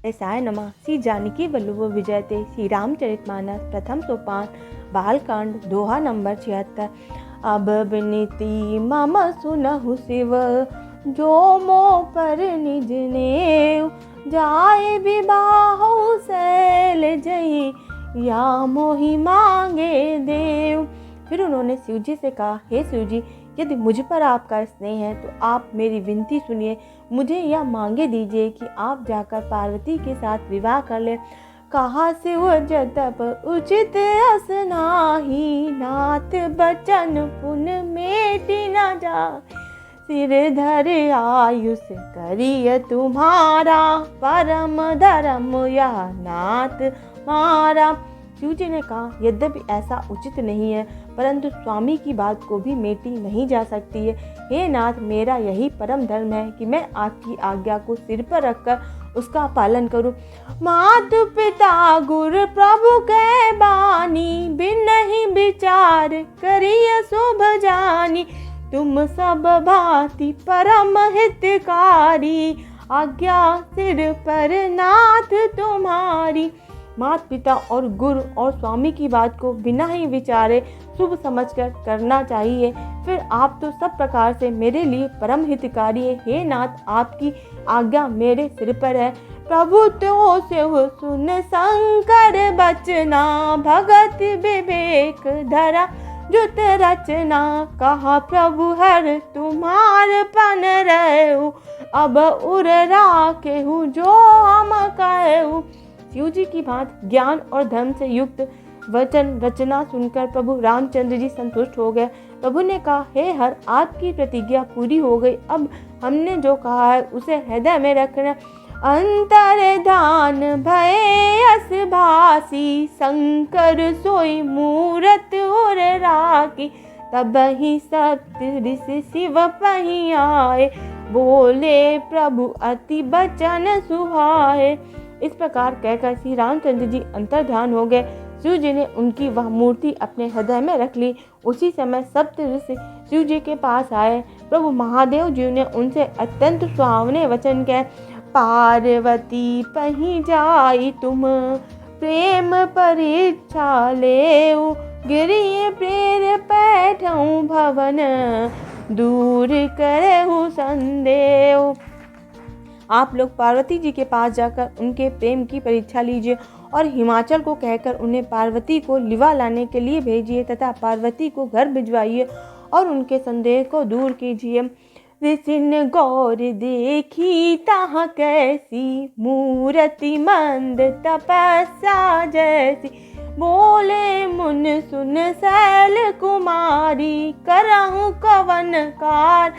ऐसाय नमः। श्री जानकी वल्लभ विजयते श्री रामचरितमानस प्रथम सोपान बालकांड दोहा नंबर 76। अब विनीति मम सुनहु शिव जो मो पर निज नेव जाए विबाहु शैल जई या मोहि मांगे देव। फिर उन्होंने शिव जी से कहा, हे शिव जी, यदि मुझ पर आपका स्नेह है तो आप मेरी विनती सुनिए, मुझे यह मांगे दीजिए कि आप जाकर पार्वती के साथ विवाह कर ले। कहा शिव जतप उचित अस नाही, नाथ बचन पुन मेटि न जा। सिर धर आयुष करिय तुम्हारा, परम धर्म यह नाथ मारा। शिव जी ने कहा, यद्यपि ऐसा उचित नहीं है, परंतु स्वामी की बात को भी मेटी नहीं जा सकती है। हे नाथ, मेरा यही परम धर्म है कि मैं आपकी आज्ञा को सिर पर रखकर उसका पालन करूं। मातु पिता गुरु प्रभु के बानी, बिन नहीं विचार करिय शुभ जानी। तुम सब भांति परम हितकारी, आज्ञा सिर पर नाथ तुम्हारी। माता पिता और गुरु और स्वामी की बात को बिना ही विचारे शुभ समझकर करना चाहिए। फिर आप तो सब प्रकार से मेरे लिए परम हितकारी है। हे नाथ, आपकी आज्ञा मेरे सिर पर है। प्रभु तो शिव सुन शंकर बचना, भगत विवेक धरा जुत रचना। कहा प्रभु हर तुम्हार पन रहु, अब उर राखेहु जो हम कहु। शिव जी की बात ज्ञान और धर्म से युक्त वचन रचना सुनकर प्रभु रामचंद्र जी संतुष्ट हो गए। प्रभु ने कहा, हे हर, आपकी प्रतिज्ञा पूरी हो गई। अब हमने जो कहा है उसे हृदय में रखना। अंतर ध्यान भय अस भासी, शंकर सोई मूरत उर राखी। तब ही सप्त ऋषि शिव पही आए, बोले प्रभु अति बचन सुहाए। इस प्रकार कहकर श्री रामचंद्र जी अंतर्ध्यान हो गए। शिव जी ने उनकी वह मूर्ति अपने हृदय में रख ली। उसी समय सप्त ऋषि शिव जी के पास आए। प्रभु महादेव जी ने उनसे अत्यंत सुहावने वचन कहे। पार्वती पही जाई तुम, प्रेम परीक्षा लेऊ। गिरिये प्रेर पैठऊ भवन, दूर करहु संदेव। आप लोग पार्वती जी के पास जाकर उनके प्रेम की परीक्षा लीजिए और हिमाचल को कहकर उन्हें पार्वती को लिवा लाने के लिए भेजिए तथा पार्वती को घर भिजवाइए और उनके संदेह को दूर कीजिए। ऋषिन गौर देखी ताह कैसी, मूर्ति मंद तपस्या जैसी। बोले मुन सुन शैल कुमारी, करहु कवन कार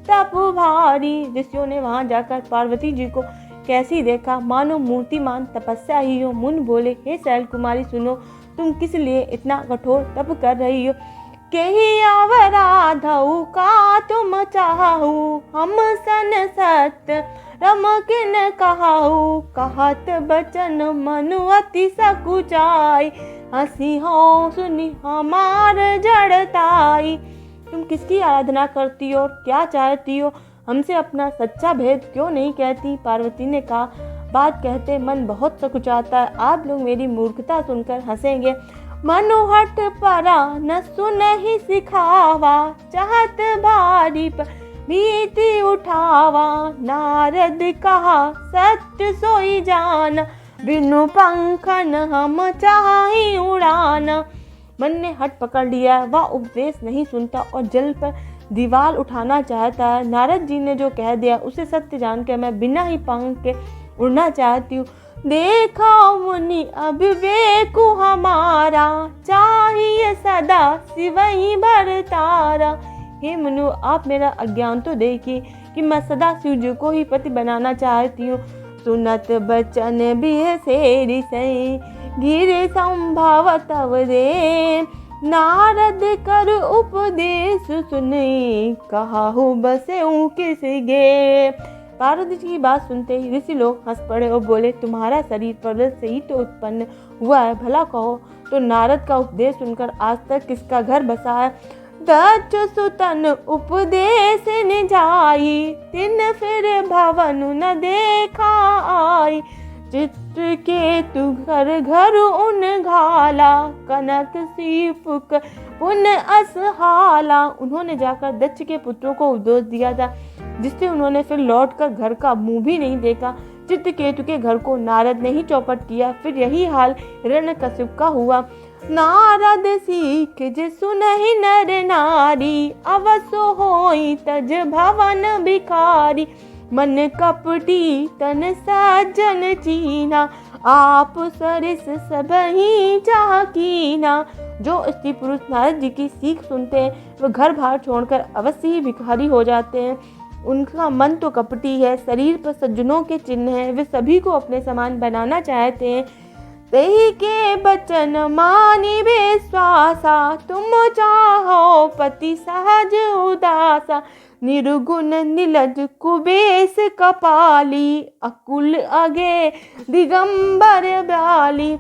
तप भारी। ऋषियों ने वहां जाकर पार्वती जी को कैसी देखा, मानो मूर्तिमान तपस्या ही हो। मुन बोले, हे शैल कुमारी, सुनो, तुम किस लिए इतना कठोर तप कर रही हो। कही अवराधऊ का तुम चाहू, हम सन सत्य रम किन कहाऊ। कहत बचन मनु अति सकुचाई, हंसी हो सुनी हमार जड़ताई। तुम किसकी आराधना करती हो और क्या चाहती हो, हमसे अपना सच्चा भेद क्यों नहीं कहती। पार्वती ने कहा, बात कहते मन बहुत सकुचाता है। आप लोग मेरी मूर्खता सुनकर हंसेंगे। मनोहट परा न सुन ही सिखावा, चाहत भारी पर भीति उठावा। नारद कहा सत्य सोई जान, बिनु पंखन हम चाही उड़ाना। मन ने हट पकड़ लिया, वह उपदेश नहीं सुनता और जल पर दीवार उठाना चाहता है। नारद जी ने जो कह दिया उसे सत्य जानकर मैं बिना ही पंख के उड़ना चाहती हूँ। देखा मुनि अविवेक हमारा, चाहिए सदा शिव ही भरतारा। हे मुनु, आप मेरा अज्ञान तो देखिए कि मैं सदा शिव जी को ही पति बनाना चाहती हूँ। सुनत बचन भी से ऋषि, गिर संभव तव दे। नारद कर उपदेश सुने, कहाहु बसेऊ किस गे। पार्वती जी की बात सुनते ही ऋषि लोग हंस पड़े और बोले, तुम्हारा शरीर पर्वत से ही तो उत्पन्न हुआ है, भला कहो तो नारद का उपदेश सुनकर आज तक किसका घर बसा है। दक्ष सुतन उपदेश निजाई, तिन फिर भवन न देखा आई। चित्रकेतु घर घर उन घाला, कनक सी फुक पुन असहाला। उन्होंने जाकर दक्ष के पुत्रों को उपदेश दिया था, जिससे उन्होंने फिर लौटकर घर का मुंह भी नहीं देखा। चित्रकेतु के घर को नारद ने ही चौपट किया। फिर यही हाल हिरण्यकशिप का हुआ। नारद सीख जे सुनहि नर नारी, अवसो होई तज भवन भिखारी। मन कपटी तन सज्जन चीना, आप सरिस सबहि चाकीना। जो स्त्री पुरुष नारद जी की सीख सुनते हैं वह घर बाहर छोड़कर अवश्य ही भिखारी हो जाते हैं। उनका मन तो कपटी है, शरीर पर सज्जनों के चिन्ह हैं, वे सभी को अपने समान बनाना चाहते हैं। तेहि के बचन मानि विश्वासा, तुम चाहो पति सहज उदासा। निर्गुण निलज कुबेश कपाली, अकुल अगे दिगंबर ब्याली।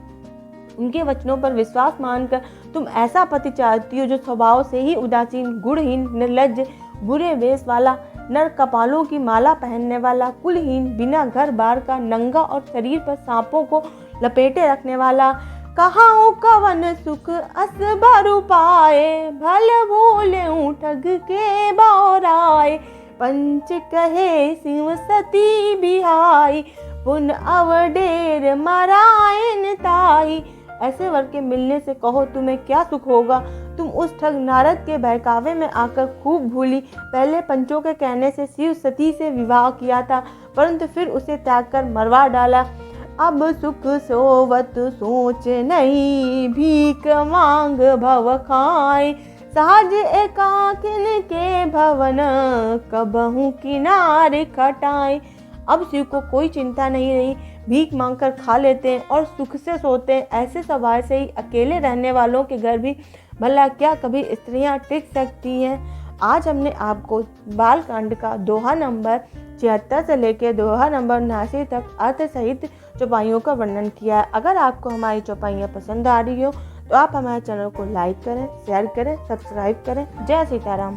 उनके वचनों पर विश्वास मानकर तुम ऐसा पति चाहती हो जो स्वभाव से ही उदासीन, गुणहीन, निर्लज्ज, बुरे वेश वाला, नर कपालों की माला पहनने वाला, कुलहीन, बिना घर बार का, नंगा और शरीर पर सांपों को लपेटे रखने वाला। कहाऊं कवन सुख अस भरु पाए, भल भूलूं ठग के बौराए। पंच कहे सिंह सती बिहाई, पुन अवडेर मरायन ताई। ऐसे वर के मिलने से कहो तुम्हें क्या सुख होगा। तुम उस ठग नारद के बहकावे में आकर खूब भूली। पहले पंचों के कहने से शिव सती से विवाह किया था, परंतु फिर उसे त्याग कर मरवा डाला। अब सुख सोवत सोच नहीं, भीख मांग भव खाए। सहज एकाकिन के भवन, कबहू किनारे खटाए। अब शिव को कोई चिंता नहीं रही, भीख मांगकर खा लेते हैं और सुख से सोते हैं। ऐसे स्वभाव से ही अकेले रहने वालों के घर भी भला क्या कभी स्त्रियां टिक सकती हैं। आज हमने आपको बालकांड का दोहा नंबर 76 से लेकर दोहा नंबर 79 तक अर्थ सहित चौपाइयों का वर्णन किया है। अगर आपको हमारी चौपाइयाँ पसंद आ रही हो तो आप हमारे चैनल को लाइक करें, शेयर करें, सब्सक्राइब करें। जय सीताराम।